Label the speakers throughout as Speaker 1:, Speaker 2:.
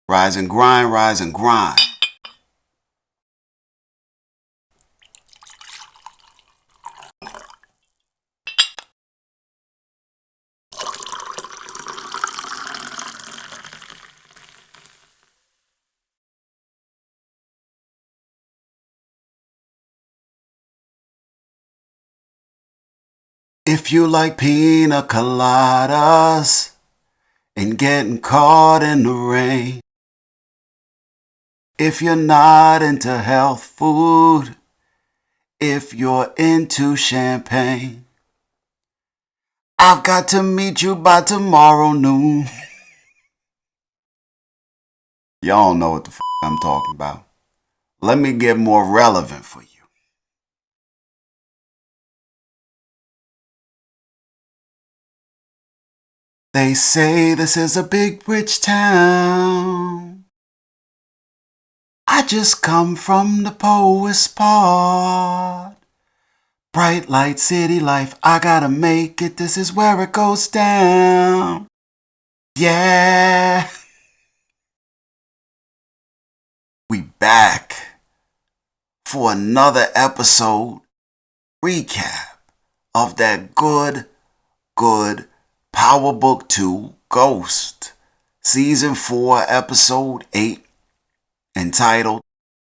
Speaker 1: Rise and grind, rise and grind. If you like pina coladas and getting caught in the rain, if you're not into health food, if you're into champagne, I've got to meet you by tomorrow noon. Y'all know what the I'm talking about. Let me get more relevant for you. They say this is a big rich town. I just come from the poet's part. Bright light city life, I gotta make it, this is where it goes down. Yeah. We back for another episode recap of that good Power Book 2 Ghost Season 4 Episode 8 entitled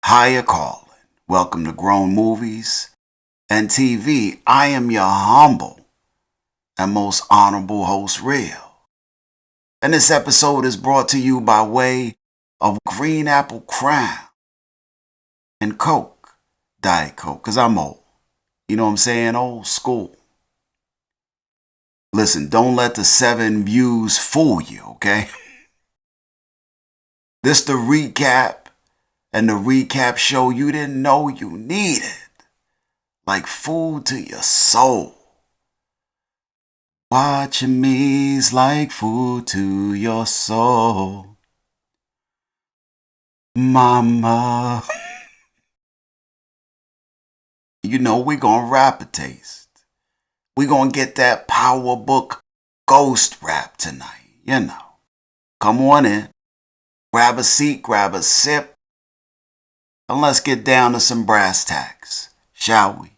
Speaker 1: Higher Calling. Welcome to Grown Movies and TV. I am your humble and most honorable host, Real. And this episode is brought to you by way of Green Apple Crown and Coke, Diet Coke, because I'm old. You know what I'm saying? Old school. Listen, don't let the 7 views fool you, okay? This the recap, and the recap show you didn't know you needed. Like food to your soul. Watching me's like food to your soul. Mama. You know we gonna rap a taste. We gonna get that Power Book Ghost rap tonight, you know. Come on in. Grab a seat, grab a sip. And let's get down to some brass tacks, shall we?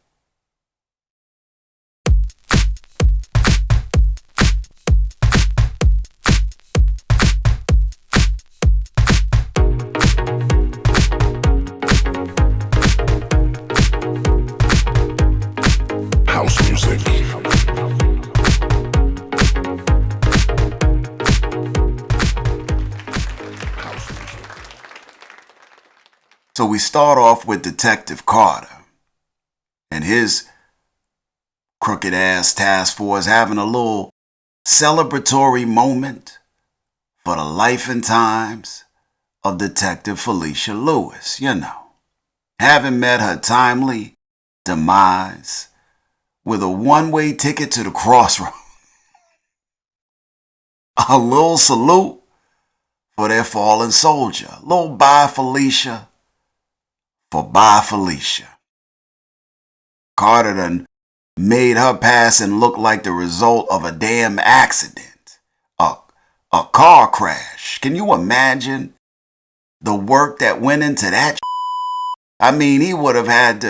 Speaker 1: So we start off with Detective Carter and his crooked ass task force having a little celebratory moment for the life and times of Detective Felicia Lewis, you know. Having met her timely demise with a one-way ticket to the crossroads. A little salute for their fallen soldier. A little Bye Felicia for Bye Felicia. Carter done made her passing look like the result of a damn accident. A car crash. Can you imagine the work that went into that? I mean, he would have had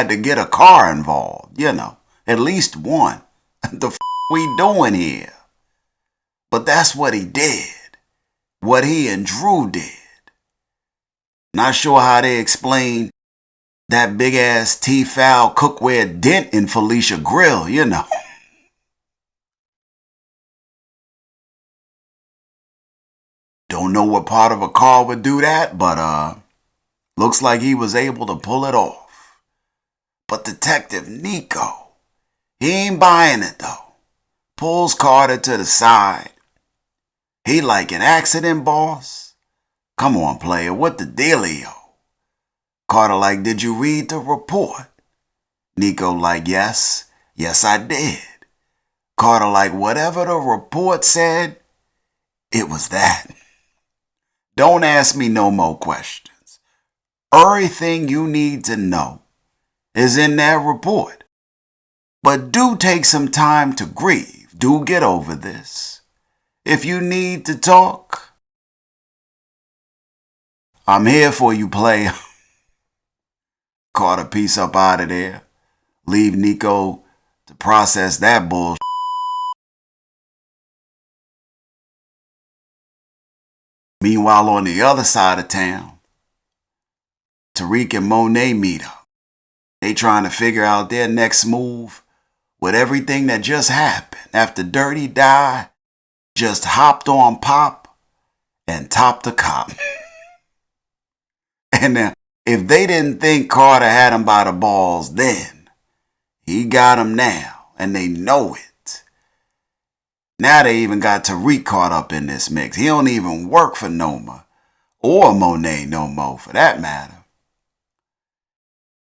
Speaker 1: to get a car involved, you know, at least one. The we doing here? But that's what he did. What he and Drew did. Not sure how they explain that big ass T-foul cookware dent in Felicia grill, you know. Don't know what part of a car would do that, but looks like he was able to pull it off. But Detective Nico, he ain't buying it though. Pulls Carter to the side. He like an accident, boss? Come on, player, what the dealio? Carter like, did you read the report? Nico like, yes I did. Carter like, whatever the report said, it was that. Don't ask me no more questions. Everything you need to know is in that report. But do take some time to grieve. Do get over this. If you need to talk, I'm here for you, player. Carter piece up out of there. Leave Nico to process that bullshit. Meanwhile, on the other side of town, Tariq and Monet meet up. They trying to figure out their next move with everything that just happened after Dirty Di just hopped on Pop and topped the cop. And now, if they didn't think Carter had him by the balls then, he got him now, and they know it. Now they even got Tariq caught up in this mix. He don't even work for Noma, or Monet no more for that matter.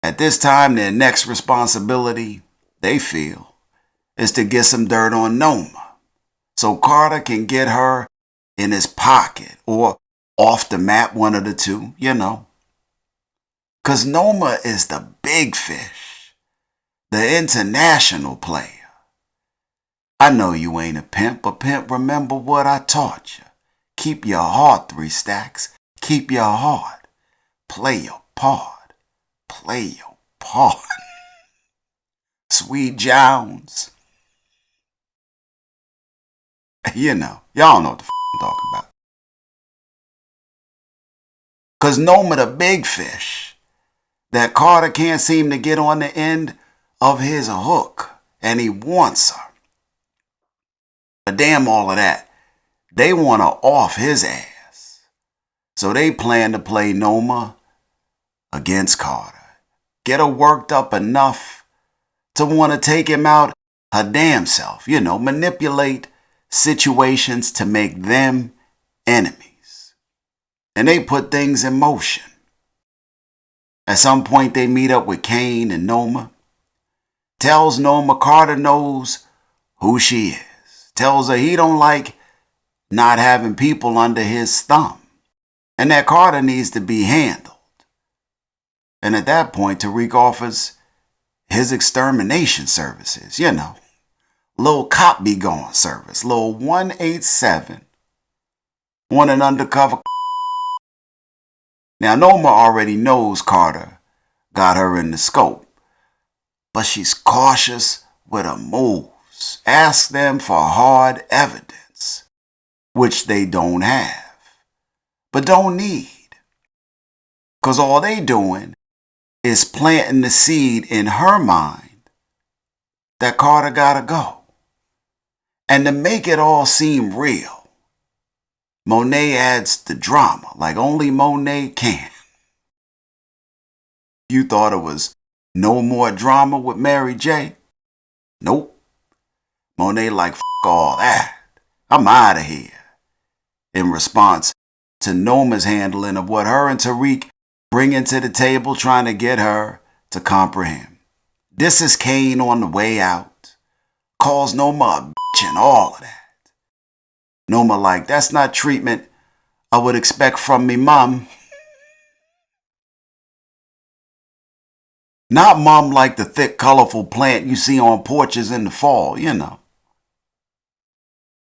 Speaker 1: At this time, their next responsibility, they feel, is to get some dirt on Noma, so Carter can get her in his pocket, or off the map, one of the two, you know. Cause Noma is the big fish, the international player. I know you ain't a pimp, but pimp, remember what I taught you. Keep your heart, 3 stacks. Keep your heart. Play your part. Play your part. Sweet Jones. You know, y'all know what the I'm talking about. Cause Noma the big fish that Carter can't seem to get on the end of his hook, and he wants her. But damn all of that, they want to off his ass. So they plan to play Noma against Carter. Get her worked up enough to want to take him out her damn self. You know, manipulate situations to make them enemies. And they put things in motion. At some point they meet up with Kane and Noma. Tells Noma Carter knows who she is. Tells her he don't like not having people under his thumb. And that Carter needs to be handled. And at that point, Tariq offers his extermination services, you know. Little cop be gone service. Little 187 on an undercover. Now, Noma already knows Carter got her in the scope. But she's cautious with her moves. Ask them for hard evidence, which they don't have, but don't need. Because all they doing is planting the seed in her mind that Carter gotta go. And to make it all seem real, Monet adds the drama like only Monet can. You thought it was no more drama with Mary J? Nope. Monet like, f*** all that. I'm out of here. In response to Noma's handling of what her and Tariq bringing to the table, trying to get her to comprehend. This is Kane on the way out. Calls Noma a bitch and all of that. Noma like, that's not treatment I would expect from me mom. Not mom like the thick, colorful plant you see on porches in the fall, you know.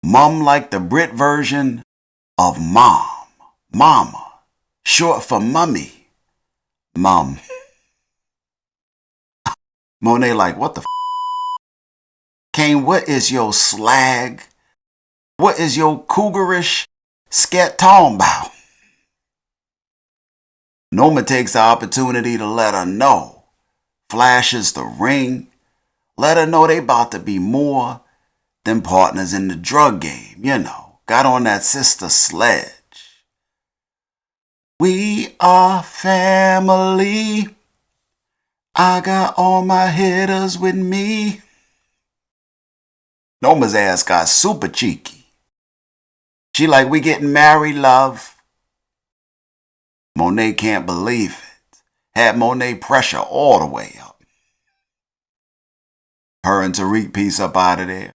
Speaker 1: Mom like the Brit version of mom. Mama. Short for mummy. Mom. Monet like, what the f***? Kane, what is your slag? What is your cougarish scat talking about? Noma takes the opportunity to let her know. Flashes the ring. Let her know they about to be more than partners in the drug game, you know. Got on that sister sledge. We are family. I got all my hitters with me. Noma's ass got super cheeky. She like, we getting married, love. Monet can't believe it. Had Monet pressure all the way up. Her and Tariq piece up out of there.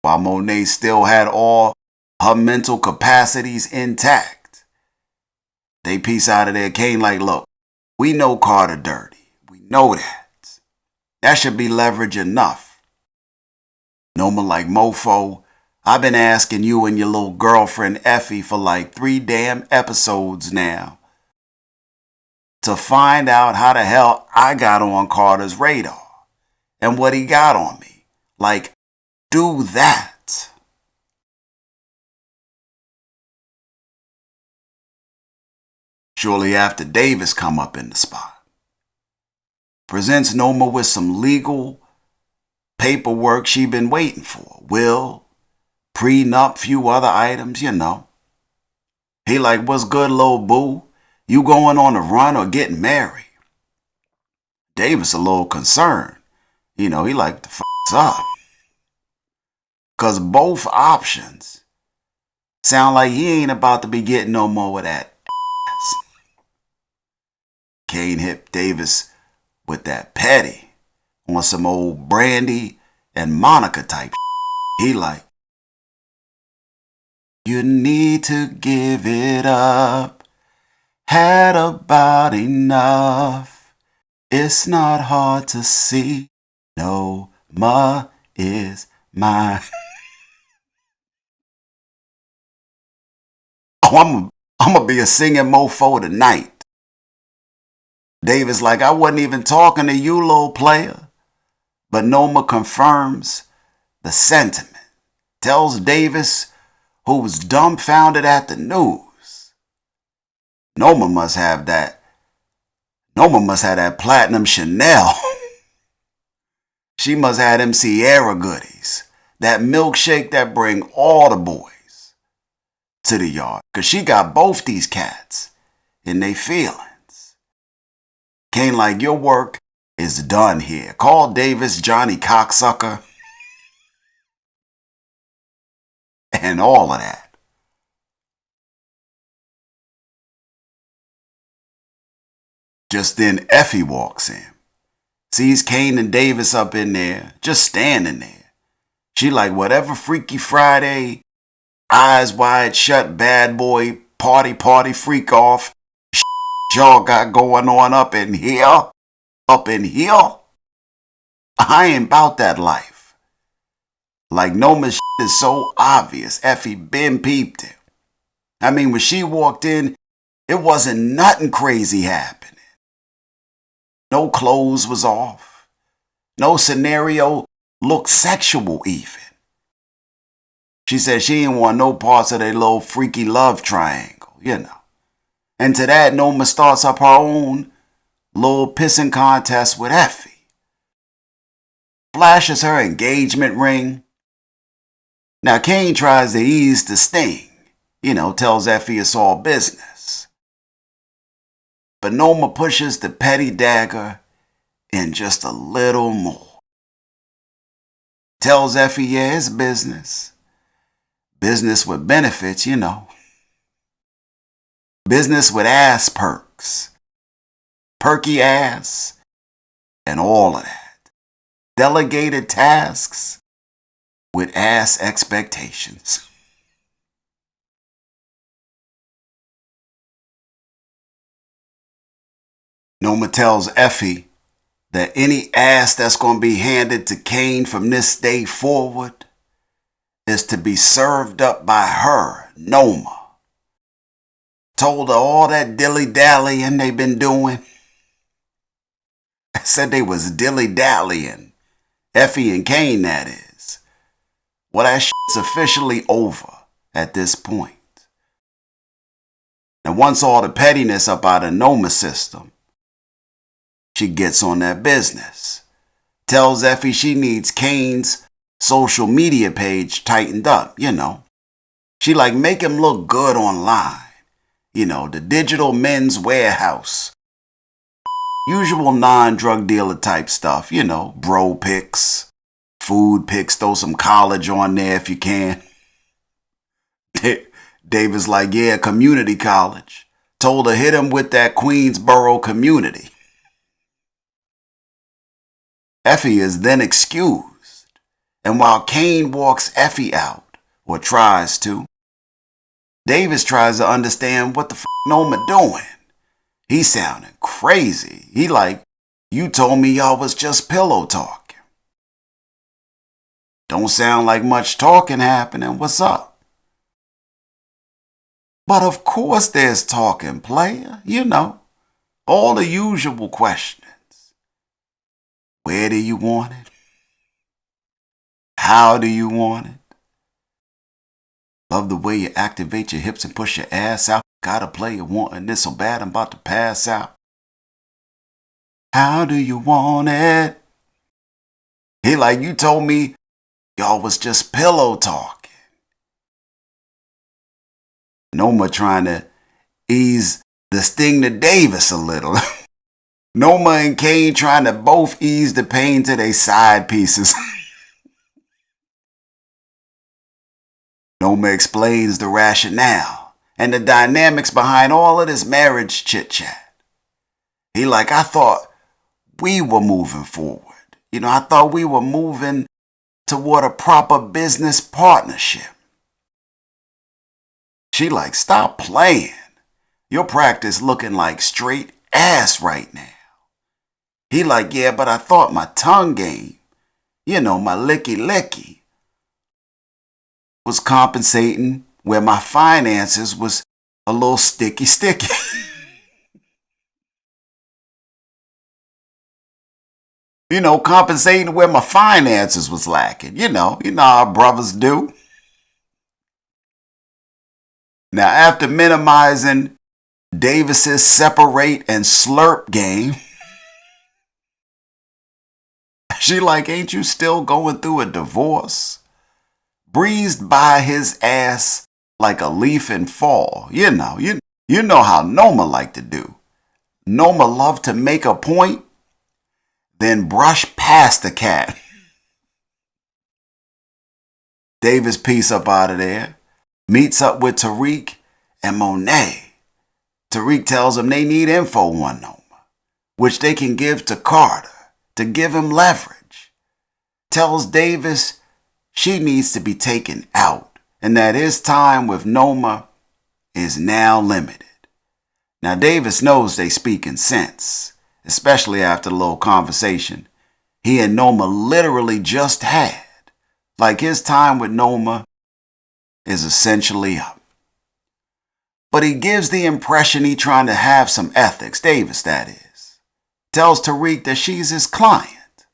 Speaker 1: While Monet still had all her mental capacities intact. They piece out of there. Kane like, look, we know Carter dirty. We know that. That should be leverage enough. Noma like, mofo, I've been asking you and your little girlfriend Effie for like 3 damn episodes now to find out how the hell I got on Carter's radar and what he got on me. Like, do that. Shortly after, Davis come up in the spot. Presents Noma with some legal paperwork she been waiting for. Will, prenup, few other items, you know. He like, what's good, little boo? You going on a run or getting married? Davis a little concerned. You know, he like, the f***'s up. Cause both options sound like he ain't about to be getting no more of that ass. Kane hit Davis with that petty on some old Brandy and Monica type shit. He like, you need to give it up. Had about enough. It's not hard to see. No, ma is mine. Oh, I'm gonna be a singing mofo tonight. Davis like, I wasn't even talking to you, little player. But Noma confirms the sentiment. Tells Davis, who was dumbfounded at the news. Noma must have that platinum Chanel. She must have them Sierra goodies. That milkshake that bring all the boys to the yard. Cause she got both these cats in they feelings. Kane like, your work is done here. Call Davis Johnny cocksucker. And all of that. Just then Effie walks in. Sees Kane and Davis up in there, just standing there. She like, whatever Freaky Friday, eyes wide shut, bad boy, party freak off y'all got going on up in here. I ain't about that life. Like Noma's is so obvious. Effie been peeped it. I mean, when she walked in, it wasn't nothing crazy happening. No clothes was off. No scenario looked sexual even. She said she didn't want no parts of their little freaky love triangle, you know. And to that, Noma starts up her own little pissing contest with Effie. Flashes her engagement ring. Now Kane tries to ease the sting, you know, tells Effie it's all business. But Noma pushes the petty dagger in just a little more. Tells Effie, yeah, it's business. Business with benefits, you know. Business with ass perks. Perky ass. And all of that. Delegated tasks with ass expectations. Noma tells Effie that any ass that's going to be handed to Kane from this day forward is to be served up by her, Noma. Told her all that dilly-dallying they been doing. I said they was dilly-dallying. Effie and Kane, that is. Well, that shit's officially over at this point. And once all the pettiness up out of Noma's system, she gets on that business. Tells Effie she needs Kane's social media page tightened up, you know. She like, make him look good online. You know, the digital men's warehouse. Usual non-drug dealer type stuff, you know, bro pics, food pics, throw some college on there if you can. Davis like, yeah, community college. Told her hit him with that Queensboro community. Effie is then excused. And while Kane walks Effie out, or tries to, Davis tries to understand what the f*** Noma doing. He sounding crazy. He like, you told me y'all was just pillow talking. Don't sound like much talking happening. What's up? But of course there's talking, player. You know, all the usual questions. Where do you want it? How do you want it? Love the way you activate your hips and push your ass out. Gotta play you wanting this so bad I'm about to pass out. How do you want it? He like, you told me y'all was just pillow talking. Noma trying to ease the sting to Davis a little. Noma and Kane trying to both ease the pain to their side pieces. Noma explains the rationale and the dynamics behind all of this marriage chit-chat. He like, I thought we were moving forward. You know, I thought we were moving toward a proper business partnership. She like, stop playing. Your practice looking like straight ass right now. He like, yeah, but I thought my tongue game, you know, my licky was compensating where my finances was a little sticky. You know, compensating where my finances was lacking. You know how brothers do. Now, after minimizing Davis's separate and slurp game, she like, ain't you still going through a divorce? Breezed by his ass like a leaf in fall. You know how Noma like to do. Noma love to make a point, then brush past the cat. Davis piece up out of there, meets up with Tariq and Monet. Tariq tells him they need info on Noma, which they can give to Carter to give him leverage. Tells Davis she needs to be taken out and that his time with Noma is now limited. Now Davis knows they speaking sense, especially after the little conversation he and Noma literally just had. Like his time with Noma is essentially up. But he gives the impression he trying to have some ethics, Davis that is. Tells Tariq that she's his client,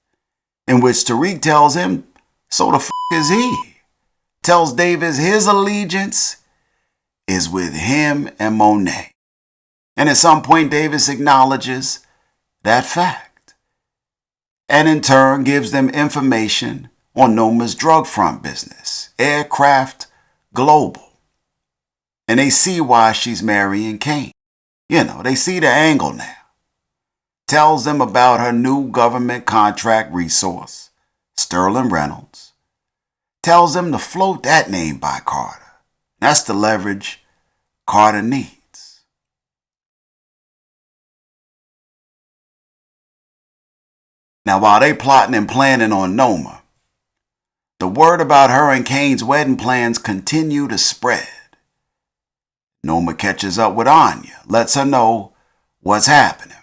Speaker 1: in which Tariq tells him, so the is he? Tells Davis his allegiance is with him and Monet. And at some point Davis acknowledges that fact, and in turn gives them information on Noma's drug front business, Aircraft Global. And they see why she's marrying Kane. You know, they see the angle now. Tells them about her new government contract resource, Sterling Reynolds. Tells them to float that name by Carter. That's the leverage Carter needs. Now, while they plotting and planning on Noma, the word about her and Kane's wedding plans continue to spread. Noma catches up with Anya, lets her know what's happening.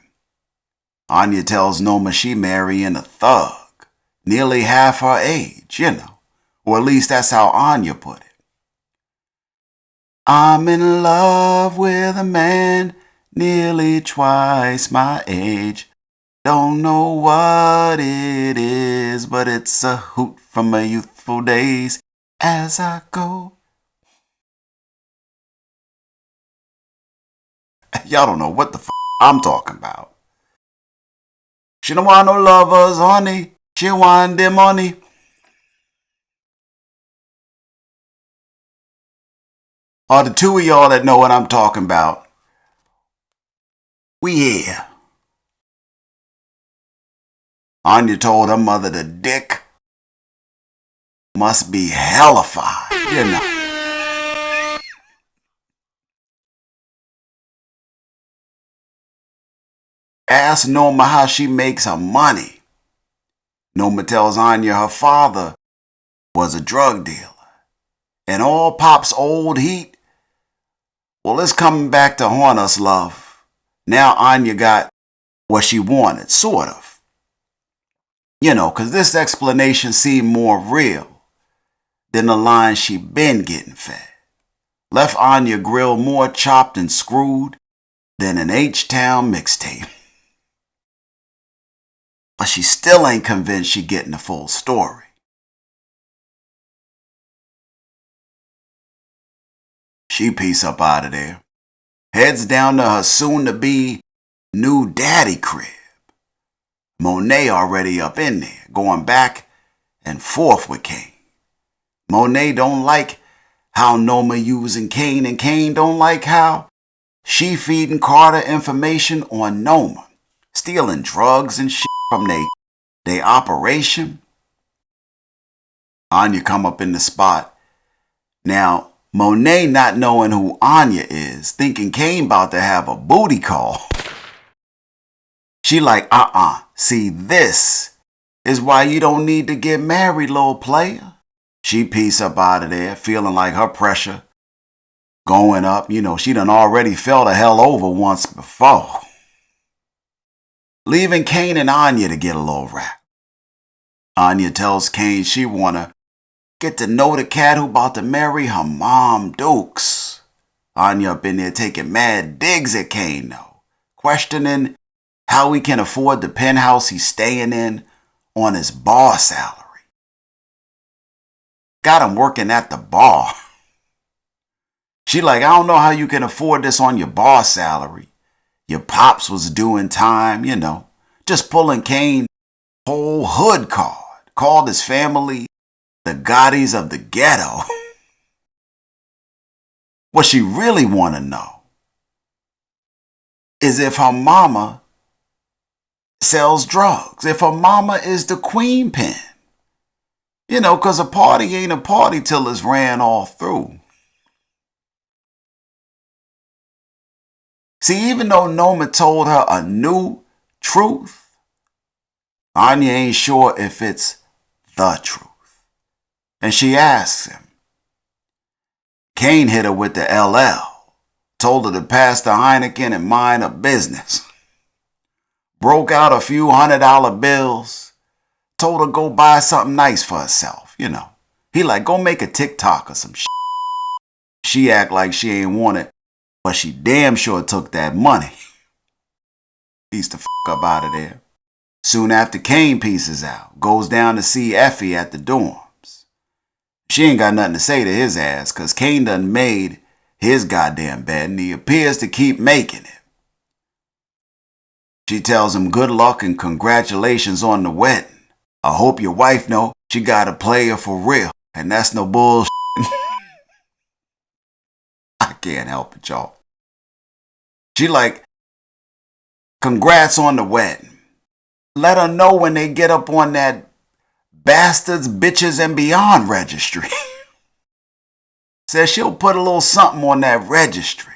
Speaker 1: Anya tells Noma she marrying a thug, nearly half her age, or at least that's how Anya put it. I'm in love with a man nearly twice my age. Don't know what it is, but it's a hoot from my youthful days as I go. Y'all don't know what the I'm talking about. She don't want no lovers, honey. She want the money. Or the two of y'all that know what I'm talking about. We here. Anya told her mother the dick must be hellafied, Ask Noma how she makes her money. Noma tells Anya her father was a drug dealer. And all Pop's old heat, well, it's coming back to haunt us, love. Now Anya got what she wanted, sort of. Because this explanation seemed more real than the line she been getting fed. Left Anya grill more chopped and screwed than an H-Town mixtape. But she still ain't convinced she getting the full story. She peace up out of there. Heads down to her soon-to-be new daddy crib. Monet already up in there, going back and forth with Kane. Monet don't like how Noma using Kane, and Kane don't like how she feeding Carter information on Noma, stealing drugs and shit from they operation. Anya come up in the spot. Now, Monet not knowing who Anya is, thinking Kane about to have a booty call. She like, see, this is why you don't need to get married, little player. She peace up out of there, feeling like her pressure going up. You know, she done already fell the hell over once before. Leaving Kane and Anya to get a little rap. Anya tells Kane she wanna get to know the cat who about to marry her mom, Dukes. Anya up in there taking mad digs at Kane though, questioning how he can afford the penthouse he's staying in on his bar salary. Got him working at the bar. She like, I don't know how you can afford this on your bar salary. Your pops was doing time, you know, just pulling Kane whole hood card. Called his family the Gottis of the ghetto. What she really want to know is if her mama sells drugs, if her mama is the queen pin. You know, because a party ain't a party till it's ran all through. See, even though Noma told her a new truth, Anya ain't sure if it's the truth. And she asks him. Kane hit her with the LL, told her to pass the Heineken and mind her business. Broke out a few $100 bills, told her go buy something nice for herself, you know. He like, go make a TikTok or some shit. She act like she ain't want it, but she damn sure took that money. Piece the up out of there. Soon after Kane pieces out, goes down to see Effie at the dorms. She ain't got nothing to say to his ass, cause Kane done made his goddamn bed and he appears to keep making it. She tells him good luck and congratulations on the wedding. I hope your wife know she got a player for real, and that's no bullshit. I can't help it, y'all. She like, congrats on the wedding. Let her know when they get up on that Bastards, Bitches, and Beyond registry. Says she'll put a little something on that registry.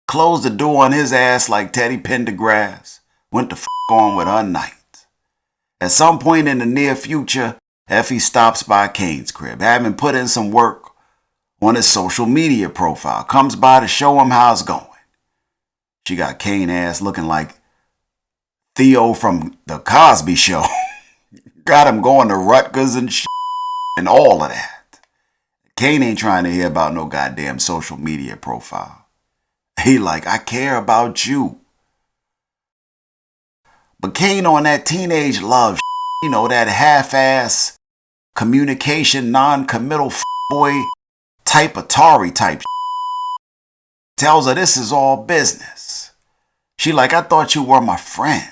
Speaker 1: Closed the door on his ass like Teddy Pendergrass. Went the on with her night. At some point in the near future, Effie stops by Kane's crib, having put in some work on his social media profile. Comes by to show him how it's going. She got Kane ass looking like Theo from the Cosby Show. Got him going to Rutgers and shit and all of that. Kane ain't trying to hear about no goddamn social media profile. He like, I care about you. But Kane on that teenage love, you know, that half-ass communication, non-committal boy type Atari type. Tells her this is all business. She like, I thought you were my friend.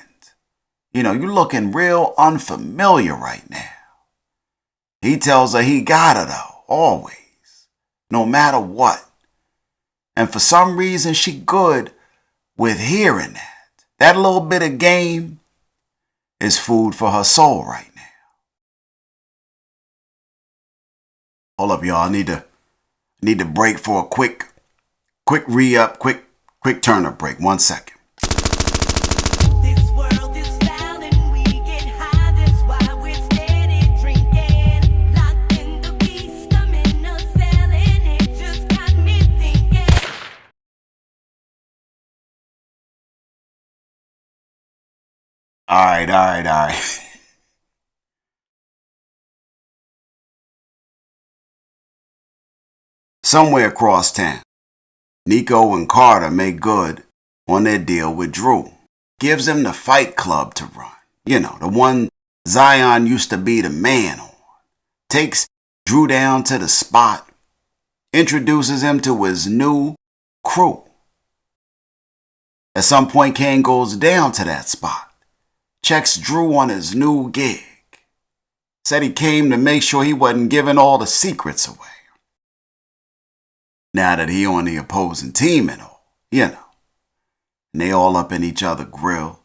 Speaker 1: You know, you looking real unfamiliar right now. He tells her he got her though, always, no matter what. And for some reason, she good with hearing that. That little bit of game is food for her soul right now. Hold up, y'all. I need to break for a quick re-up, quick turn-up break. 1 second. All right. Somewhere across town, Nico and Carter make good on their deal with Drew. Gives him the fight club to run. You know, the one Zion used to be the man on. Takes Drew down to the spot. Introduces him to his new crew. At some point, Kane goes down to that spot. Checks Drew on his new gig. Said he came to make sure he wasn't giving all the secrets away. Now that he on the opposing team and all, you know. And they all up in each other's grill.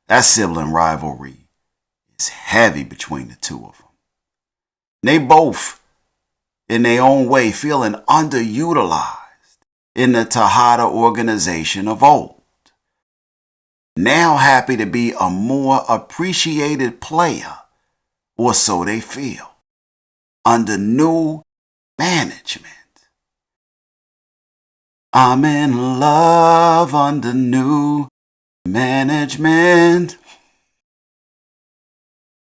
Speaker 1: That sibling rivalry is heavy between the two of them. They both, in their own way, feeling underutilized in the Tejada organization of old. Now happy to be a more appreciated player, or so they feel, under new management. I'm in love under new management.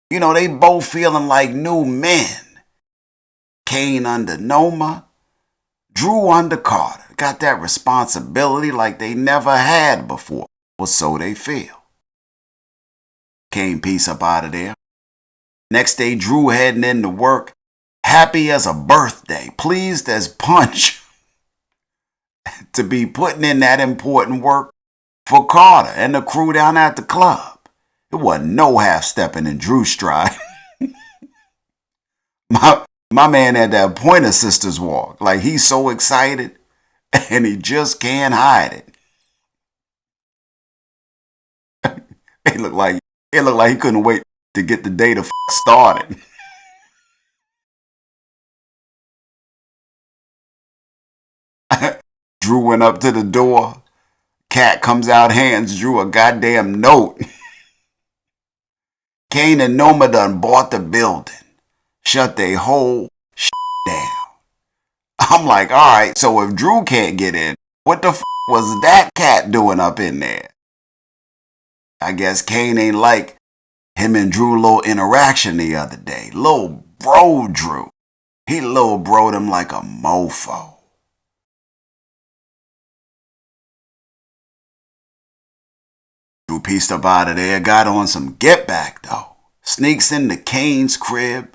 Speaker 1: You know, they both feeling like new men. Kane under Noma, Drew under Carter. Got that responsibility like they never had before, or so they feel. Kane peace up out of there. Next day, Drew heading into work, happy as a birthday, pleased as punch to be putting in that important work for Carter and the crew down at the club. It wasn't no half-stepping in Drew's stride. My man had that Pointer Sisters walk. Like he's so excited and he just can't hide it. It looked like he couldn't wait to get the day to started. Drew went up to the door. Cat comes out, hands Drew a goddamn note. Kane and Noma done bought the building. Shut they whole down. I'm like, all right, so if Drew can't get in, what the was that cat doing up in there? I guess Kane ain't like him and Drew little interaction the other day. Lil bro Drew. He lil bro'd him like a mofo. Drew pieced up out of there, got on some get back though. Sneaks into Kane's crib,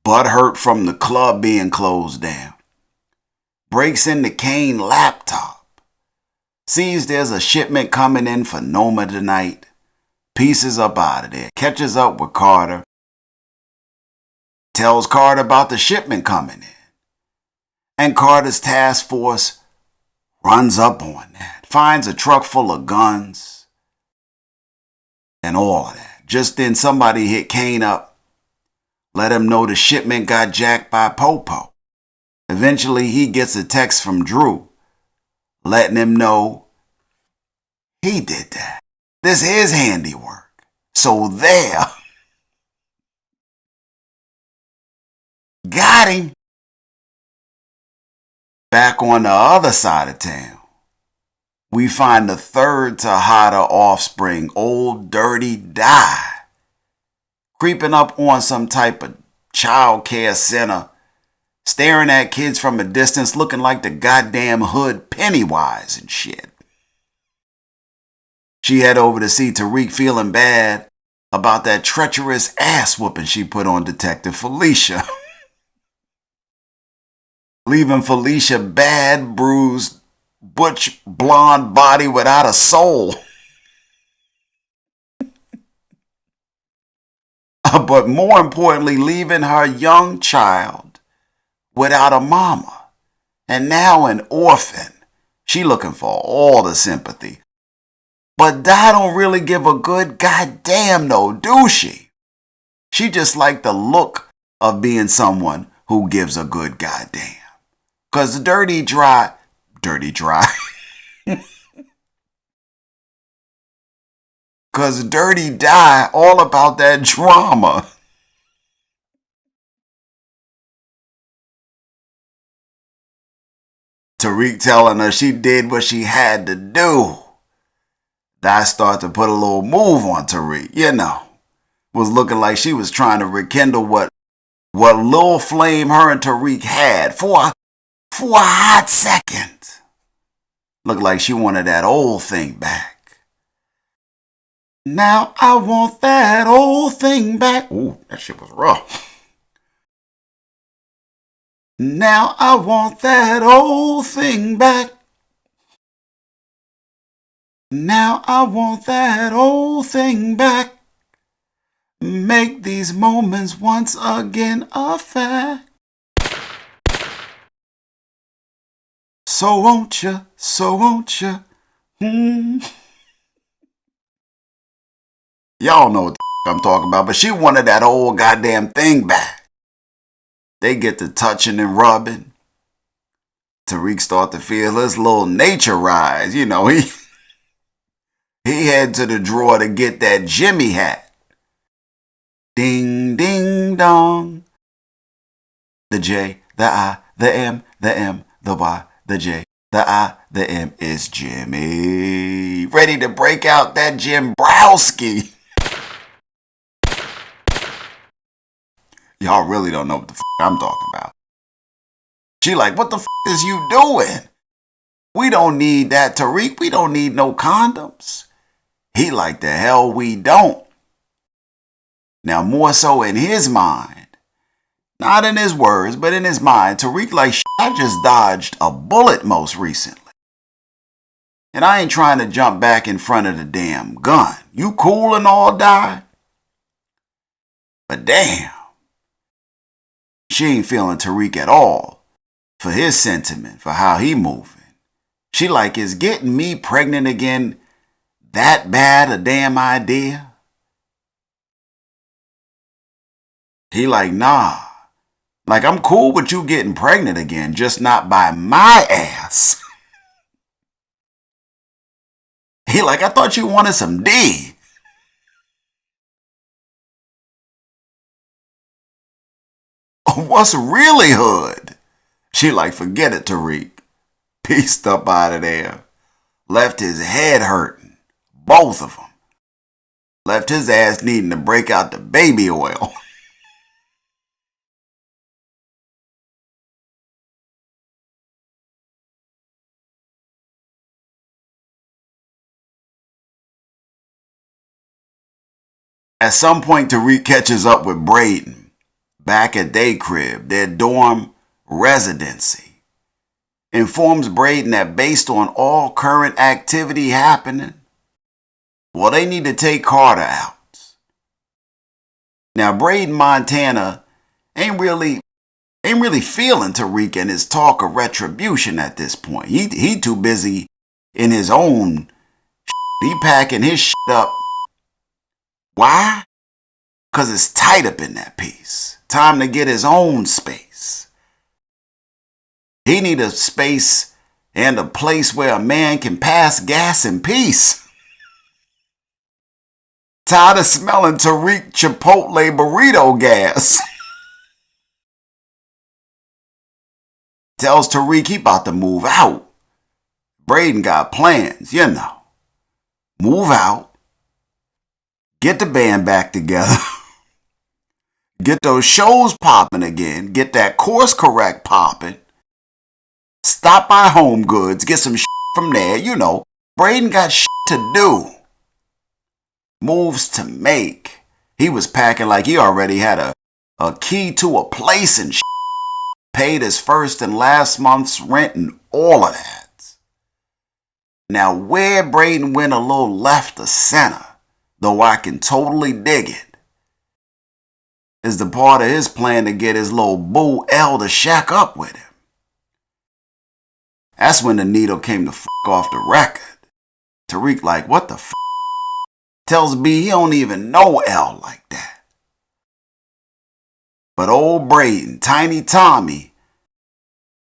Speaker 1: butthurt from the club being closed down. Breaks into Kane's laptop. Sees there's a shipment coming in for Noma tonight. Pieces up out of there. Catches up with Carter. Tells Carter about the shipment coming in. And Carter's task force runs up on that. Finds a truck full of guns. And all of that. Just then somebody hit Kane up. Let him know the shipment got jacked by Popo. Eventually he gets a text from Drew. Letting him know he did that. This is handiwork. So there. Got him. Back on the other side of town, we find the third Tejada offspring, old dirty Die, creeping up on some type of child care center, staring at kids from a distance looking like the goddamn hood Pennywise and shit. She head over to see Tariq feeling bad about that treacherous ass whooping she put on Detective Felicia. Leaving Felicia bad, bruised, butch, blonde body without a soul. But more importantly, leaving her young child without a mama. And now an orphan. She looking for all the sympathy. But Di don't really give a good goddamn though, do she? She just like the look of being someone who gives a good goddamn. Cause dirty dry. Cause dirty Die all about that drama. Tariq telling her she did what she had to do. I start to put a little move on Tariq, you know. Was looking like she was trying to rekindle what little flame her and Tariq had for a for a hot second. Looked like she wanted that old thing back. Now I want that old thing back. Ooh, that shit was rough. Now I want that old thing back. Now I want that old thing back. Make these moments once again a fact. So won't you, so won't you? Y'all know what the I'm talking about, but she wanted that old goddamn thing back. They get to touching and rubbing. Tariq start to feel his little nature rise. You know, he head to the drawer to get that Jimmy hat. Ding, ding, dong. The J, the I, the M, the Y, the J, the I, the M is Jimmy. Ready to break out that Jim Browski. Y'all really don't know what the I'm talking about. She like, what the is you doing? We don't need that, Tariq. We don't need no condoms. He like, the hell we don't. Now, more so in his mind, not in his words, but in his mind, Tariq like, I just dodged a bullet most recently. And I ain't trying to jump back in front of the damn gun. You cool and all, die? But damn, she ain't feeling Tariq at all for his sentiment, for how he moving. She like, is getting me pregnant again that bad a damn idea? He like, nah. Like, I'm cool with you getting pregnant again, just not by my ass. He like, I thought you wanted some D. What's really hood? She like, forget it, Tariq. Pieced up out of there. Left his head hurting. Both of them. Left his ass needing to break out the baby oil. At some point, Tariq catches up with Brayden back at their crib, their dorm residency. Informs Brayden that based on all current activity happening, well, they need to take Carter out. Now, Brayden Montana ain't really feeling Tariq and his talk of retribution at this point. He too busy in his own shit. He packing his shit up. Why? Because it's tight up in that piece. Time to get his own space. He need a space and a place where a man can pass gas in peace. Tired of smelling Tariq Chipotle burrito gas. Tells Tariq he about to move out. Brayden got plans, you know. Move out. Get the band back together. Get those shows popping again. Get that course correct popping. Stop by Home Goods. Get some shit from there. You know, Brayden got shit to do. Moves to make. He was packing like he already had a key to a place and shit. Paid his first and last month's rent and all of that. Now, where Brayden went a little left of center, though I can totally dig it, is the part of his plan to get his little boo L to shack up with him. That's when the needle came to off the record. Tariq like, what the Tells B he don't even know L like that. But old Brayden, Tiny Tommy,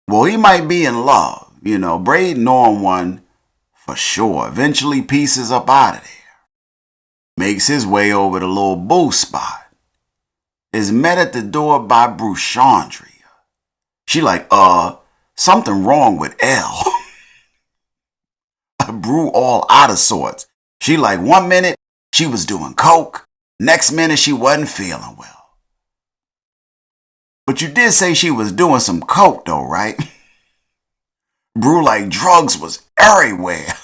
Speaker 1: well, he might be in love. You know, Brayden on one for sure. Eventually pieces up out of there. Makes his way over to little boo spot. Is met at the door by Bruchandria. She like, something wrong with L. Brew all out of sorts. She like, 1 minute she was doing coke. Next minute she wasn't feeling well. But you did say she was doing some coke though, right? Brew like drugs was everywhere.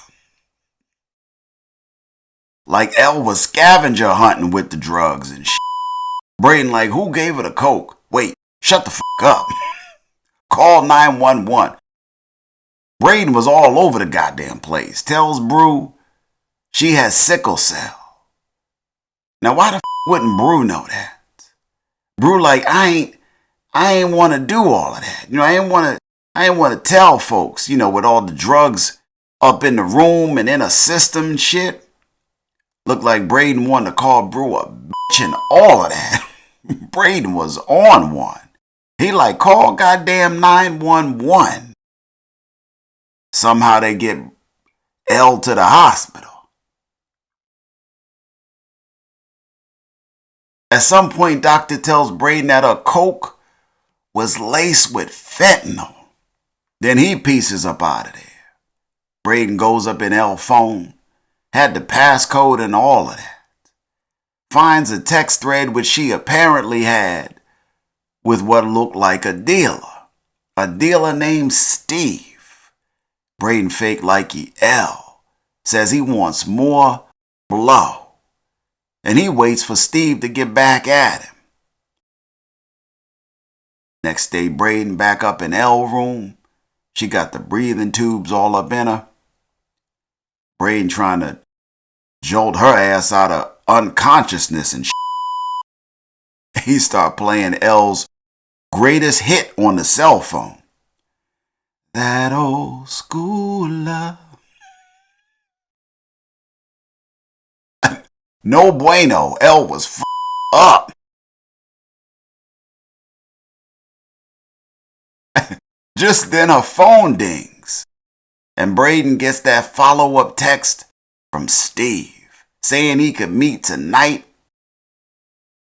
Speaker 1: Like L was scavenger hunting with the drugs and shit. Brayden like, who gave her the coke? Wait, shut the fuck up. Call 911. Brayden was all over the goddamn place. Tells Brew she has sickle cell. Now why the fuck wouldn't Brew know that? Brew like, I ain't want to do all of that. I ain't want to tell folks, with all the drugs up in the room and in a system and shit. Looked like Brayden wanted to call Brew a bitch and all of that. Brayden was on one. He like, call goddamn 911. Somehow they get L to the hospital. At some point, doctor tells Brayden that her coke was laced with fentanyl. Then he pieces up out of there. Brayden goes up in L's phone, had the passcode and all of that. Finds a text thread which she apparently had with what looked like a dealer named Steve. Brayden fake likey L says he wants more blow, and he waits for Steve to get back at him. Next day, Brayden back up in L room. She got the breathing tubes all up in her. Brayden trying to jolt her ass out of unconsciousness and shit. He start playing L's greatest hit on the cell phone. That old school love. No bueno. L was up. Just then her phone dings, and Brayden gets that follow-up text from Steve saying he could meet tonight.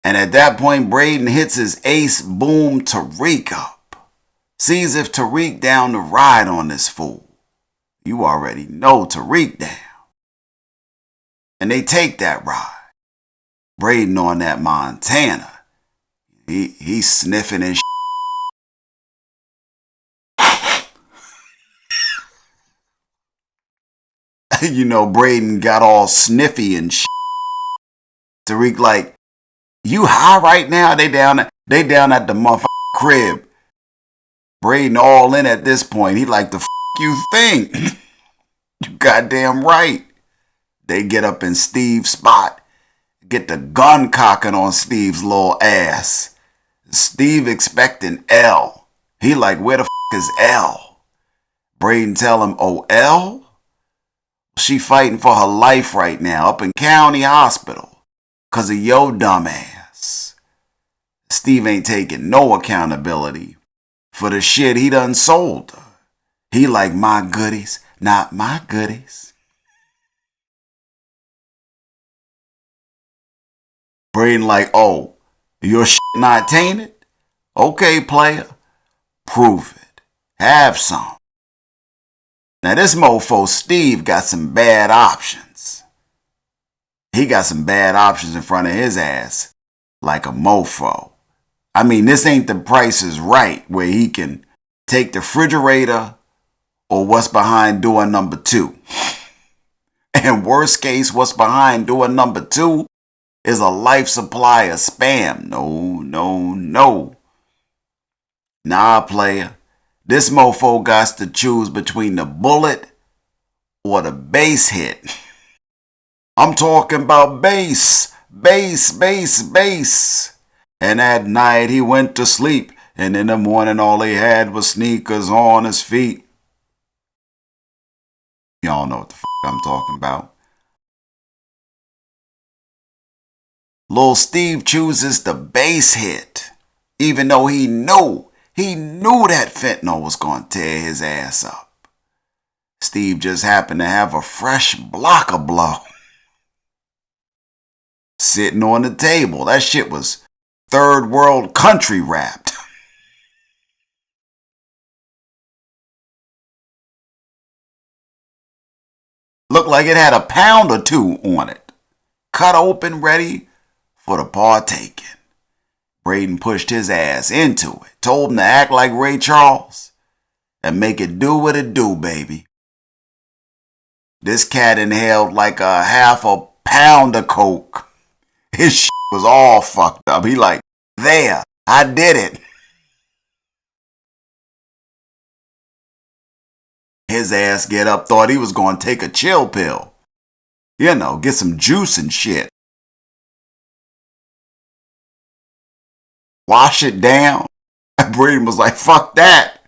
Speaker 1: And at that point, Brayden hits his ace boom Tariq up. Sees if Tariq down to ride on this fool. You already know Tariq down. And they take that ride. Brayden on that Montana. He's sniffing and shit. Brayden got all sniffy and shit. Tariq like, you high right now? They down at the motherfucking crib. Brayden all in at this point. He like, the f*** you think? You goddamn right. They get up in Steve's spot. Get the gun cocking on Steve's little ass. Steve expecting L. He like, where the f*** is L? Brayden tell him, oh, L? She fighting for her life right now up in county hospital because of your dumb ass. Steve ain't taking no accountability for the shit he done sold her. He like, my goodies, not my goodies. Brayden like, oh, your shit not tainted? Okay, player, prove it. Have some. Now this mofo Steve got some bad options. He got some bad options in front of his ass, like a mofo. I mean, this ain't The Price is Right where he can take the refrigerator or what's behind door number 2. And worst case, what's behind door number 2 is a life supply of Spam. No. Nah, player. This mofo got to choose between the bullet or the base hit. I'm talking about bass. And at night he went to sleep, and in the morning all he had was sneakers on his feet. Y'all know what the f*** I'm talking about. Lil Steve chooses the base hit, even though he knew that fentanyl was going to tear his ass up. Steve just happened to have a fresh blocker blow sitting on the table. That shit was third world country wrapped. Looked like it had a pound or 2 on it. Cut open, ready for the partaking. Brayden pushed his ass into it, told him to act like Ray Charles, and make it do what it do, baby. This cat inhaled like a half a pound of coke. His shit was all fucked up. He like, there, I did it. His ass get up, thought he was going to take a chill pill. You know, get some juice and shit. Wash it down. Brayden was like, fuck that.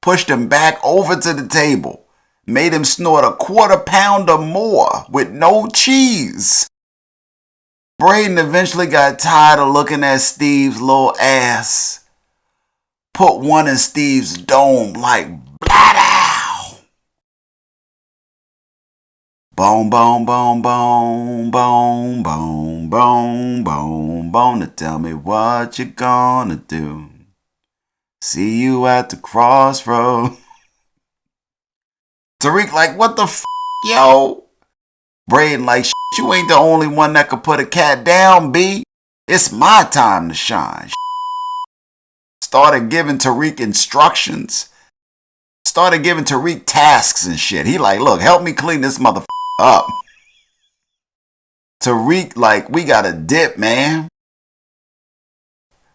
Speaker 1: Pushed him back over to the table. Made him snort a quarter pound or more with no cheese. Brayden eventually got tired of looking at Steve's little ass. Put one in Steve's dome like bladdow. Boom, boom, boom, boom, boom, boom, boom, boom, boom. To tell me what you gonna do. See you at the crossroad. Tariq like, what the f***, yo? Brayden like, you ain't the only one that could put a cat down, B. It's my time to shine. Started giving Tariq instructions. Started giving Tariq tasks and shit. He like, look, help me clean this motherfucker up. Tariq like, we gotta dip, man.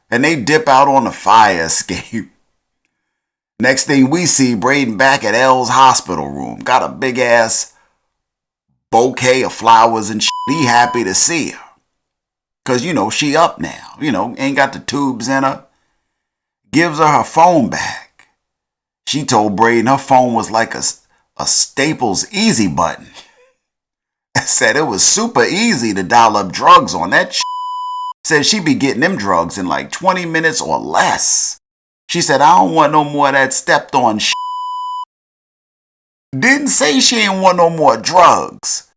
Speaker 1: And they dip out on the fire escape. Next thing we see, Brayden back at L's hospital room. Got a big ass bouquet of flowers and shit. He happy to see her. Cause you know, she up now. You know, ain't got the tubes in her. Gives her her phone back. She told Brayden her phone was like a Staples easy button. Said it was super easy to dial up drugs on that shit. Said she be getting them drugs in like 20 minutes or less. She said, I don't want no more of that stepped on shit. Didn't say she ain't want no more drugs.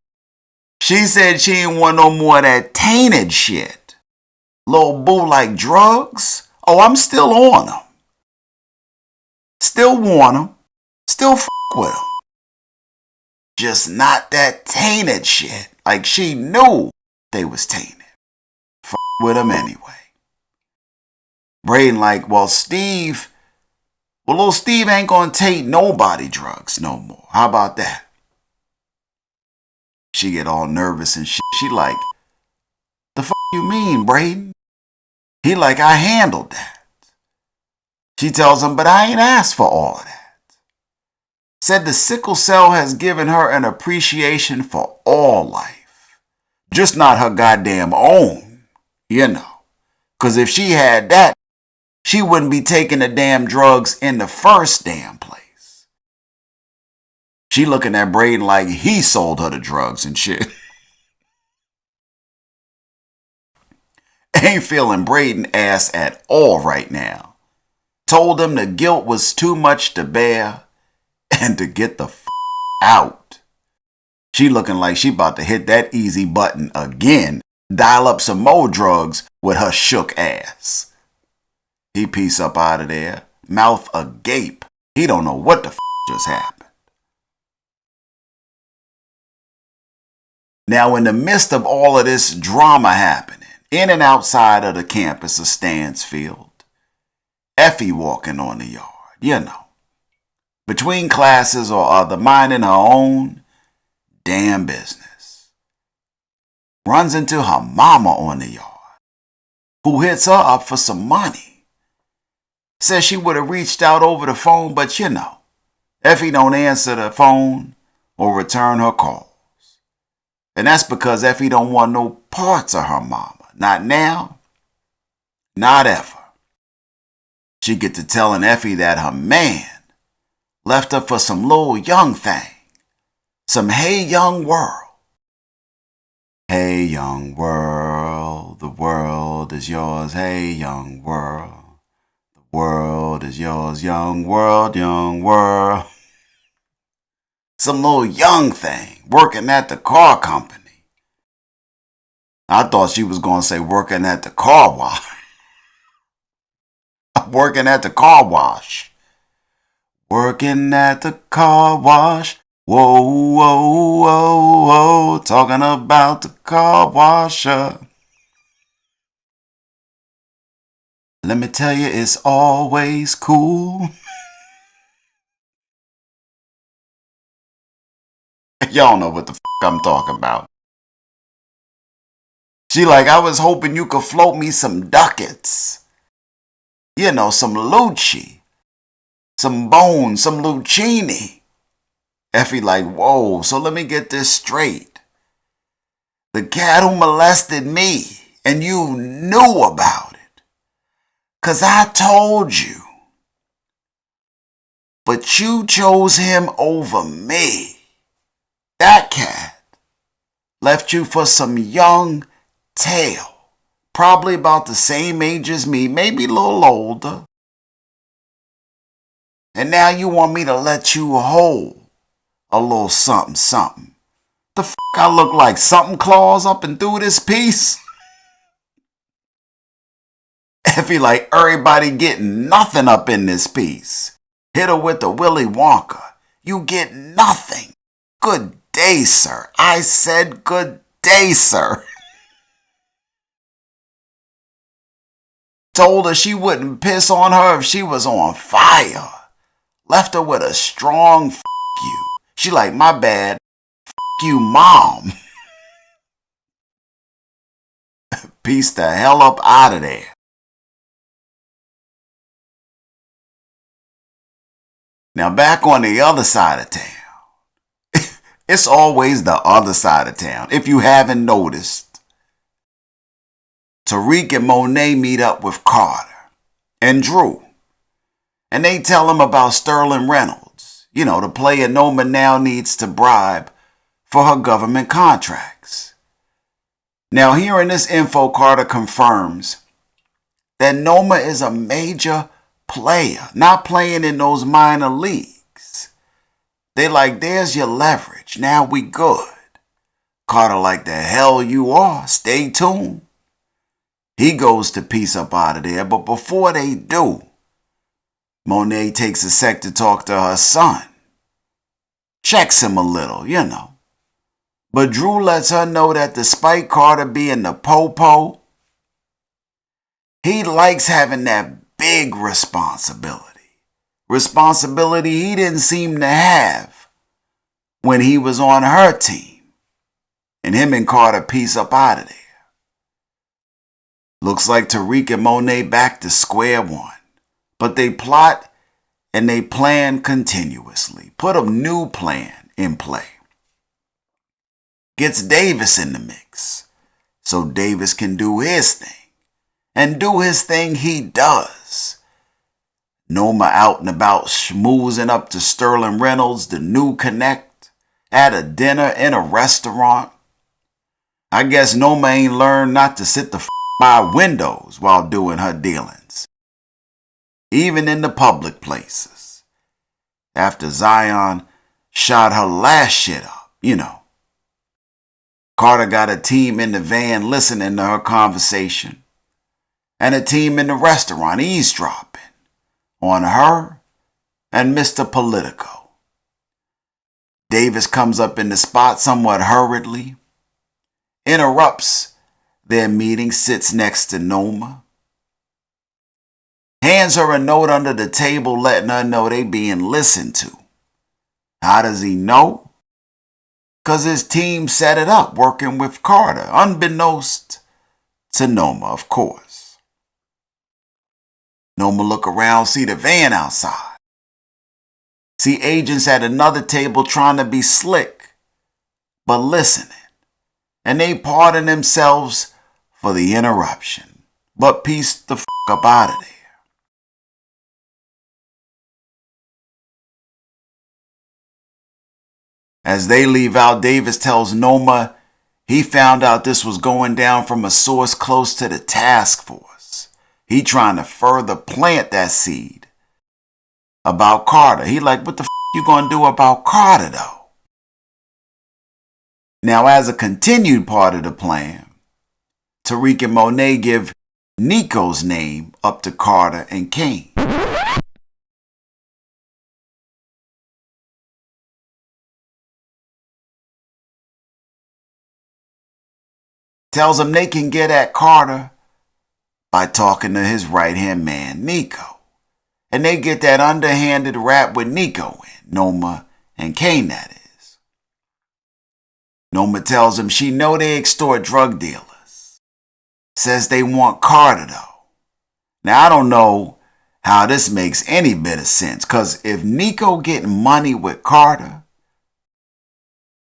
Speaker 1: She said she ain't want no more of that tainted shit. Little boo like drugs? Oh, I'm still on them. Still want them. Still f*** with them. Just not that tainted shit. Like she knew they was tainted. F*** with them anyway. Brayden like, well, little Steve ain't gonna take nobody drugs no more. How about that? She get all nervous and shit. She like, the f*** you mean, Brayden? He like, I handled that. She tells him, but I ain't asked for all of that. Said the sickle cell has given her an appreciation for all life. Just not her goddamn own, you know. Because if she had that, she wouldn't be taking the damn drugs in the first damn place. She looking at Brayden like he sold her the drugs and shit. Ain't feeling Brayden ass at all right now. Told him the guilt was too much to bear and to get the f*** out. She looking like she about to hit that easy button again. Dial up some more drugs with her shook ass. He peace up out of there, mouth agape. He don't know what the f*** just happened. Now, in the midst of all of this drama happening, in and outside of the campus of Stansfield, Effie walking on the yard, you know. Between classes or other, minding her own damn business. Runs into her mama on the yard, who hits her up for some money. Says she would have reached out over the phone, but you know, Effie don't answer the phone or return her calls. And that's because Effie don't want no parts of her mama. Not now, not ever. She get to telling Effie that her man left her for some little young thing. Some hey young world. Hey young world, the world is yours. Hey young world, the world is yours. Young world, young world. Some little young thing working at the car company. I thought she was going to say working at the car wash. Working at the car wash. Working at the car wash. Whoa, whoa, whoa, whoa. Talking about the car washer. Let me tell you, it's always cool. Y'all know what the I'm talking about. She like, I was hoping you could float me some ducats. You know, some Lucci. Some bones, some Lucchini. Effie like, whoa, so let me get this straight. The cat who molested me, and you knew about it. 'Cause I told you. But you chose him over me. That cat left you for some young tail. Probably about the same age as me, maybe a little older. And now you want me to let you hold a little something something. The I look like something claws up and through this piece? Effie like everybody getting nothing up in this piece. Hit her with the Willy Wonka. You get nothing. Good day, sir. I said good day, sir. Told her she wouldn't piss on her if she was on fire. Left her with a strong you. She like, my bad. You, mom. Peace the hell up out of there. Now back on the other side of town. It's always the other side of town, if you haven't noticed. Tariq and Monet meet up with Carter and Drew. And they tell him about Sterling Reynolds, you know, the player Noma now needs to bribe for her government contracts. Now hearing this info, Carter confirms that Noma is a major player, not playing in those minor leagues. They like, there's your leverage. Now we good. Carter like, the hell you are. Stay tuned. He goes to peace up out of there, but before they do, Monet takes a sec to talk to her son. Checks him a little, you know. But Drew lets her know that despite Carter being the po-po, he likes having that big responsibility. Responsibility he didn't seem to have when he was on her team. And him and Carter peace up out of there. Looks like Tariq and Monet back to square one. But they plot and they plan continuously. Put a new plan in play. Gets Davis in the mix so Davis can do his thing. And do his thing he does. Noma out and about schmoozing up to Sterling Reynolds, the new connect, at a dinner in a restaurant. I guess Noma ain't learned not to sit the by windows while doing her dealings. Even in the public places. After Zion shot her last shit up, you know. Carter got a team in the van listening to her conversation. And a team in the restaurant eavesdropping on her and Mr. Politico. Davis comes up in the spot somewhat hurriedly, interrupts their meeting, sits next to Noma, hands her a note under the table letting her know they being listened to. How does he know? 'Cause his team set it up working with Carter, unbeknownst to Noma, of course. Noma look around, see the van outside. See agents at another table trying to be slick, but listening. And they pardon themselves for the interruption, but peace the up out of there. As they leave out, Davis tells Noma he found out this was going down from a source close to the task force. He trying to further plant that seed about Carter. He like, what the you gonna do about Carter though? Now, as a continued part of the plan, Tariq and Monet give Nico's name up to Carter and Kane. Tells them they can get at Carter by talking to his right-hand man, Nico. And they get that underhanded rap with Nico in, Noma and Kane that is. Noma tells him she know they extort drug dealers. Says they want Carter though. Now I don't know how this makes any bit of sense, cause if Nico getting money with Carter,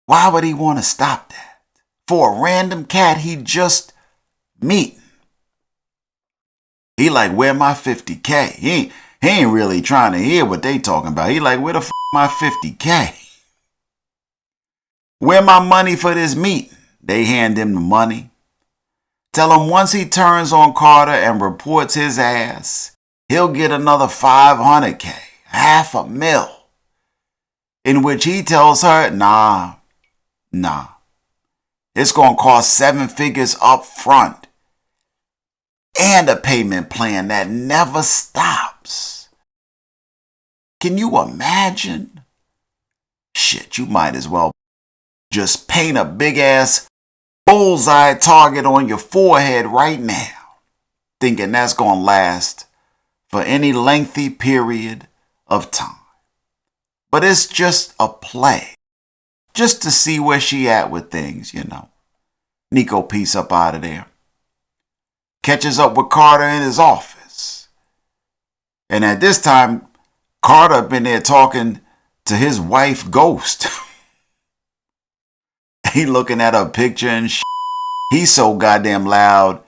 Speaker 1: why would he want to stop that? For a random cat he just meeting. He like, where my 50K? He ain't really trying to hear what they talking about. He like, where the f my 50K? Where my money for this meeting? They hand him the money. Tell him once he turns on Carter and reports his ass, he'll get another $500K, $500,000. In which he tells her, nah. It's gonna cost 7 figures up front. And a payment plan that never stops. Can you imagine? Shit, you might as well just paint a big ass bullseye target on your forehead right now, thinking that's gonna last for any lengthy period of time. But it's just a play, just to see where she at with things, you know. Nico peace up out of there. Catches up with Carter in his office. And at this time, Carter been there talking to his wife, Ghost. He looking at her picture and shit. He's so goddamn loud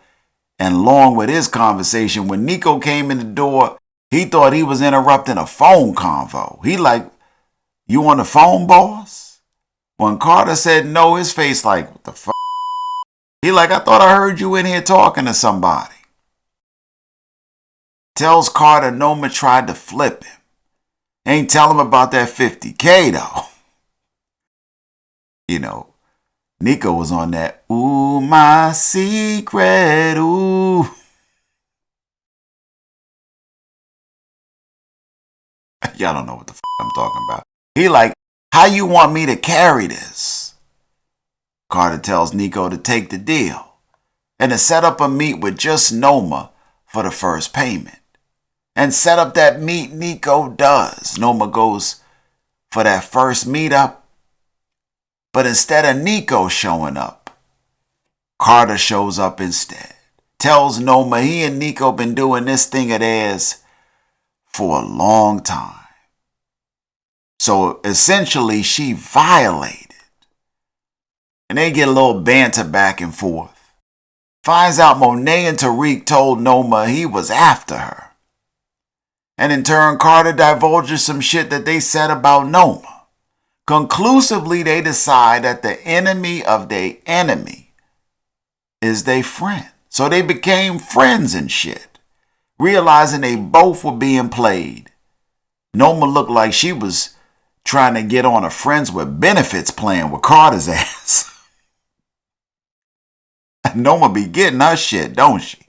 Speaker 1: and long with his conversation. When Nico came in the door, he thought he was interrupting a phone convo. He like, you on the phone, boss? When Carter said no, his face like, what the fuck? He like, I thought I heard you in here talking to somebody. Tells Carter Noma tried to flip him. Ain't tell him about that 50K though. You know, Nico was on that, ooh, my secret, ooh. Y'all don't know what the fuck I'm talking about. He like, how you want me to carry this? Carter tells Nico to take the deal and to set up a meet with just Noma for the first payment. And set up that meet Nico does. Noma goes for that first meetup. But instead of Nico showing up, Carter shows up instead. Tells Noma he and Nico been doing this thing of theirs for a long time. So essentially she violated. And they get a little banter back and forth. Finds out Monet and Tariq told Noma he was after her. And in turn, Carter divulges some shit that they said about Noma. Conclusively, they decide that the enemy of their enemy is their friend. So they became friends and shit. Realizing they both were being played. Noma looked like she was trying to get on a friends with benefits plan with Carter's ass. Noma be getting her shit, don't she?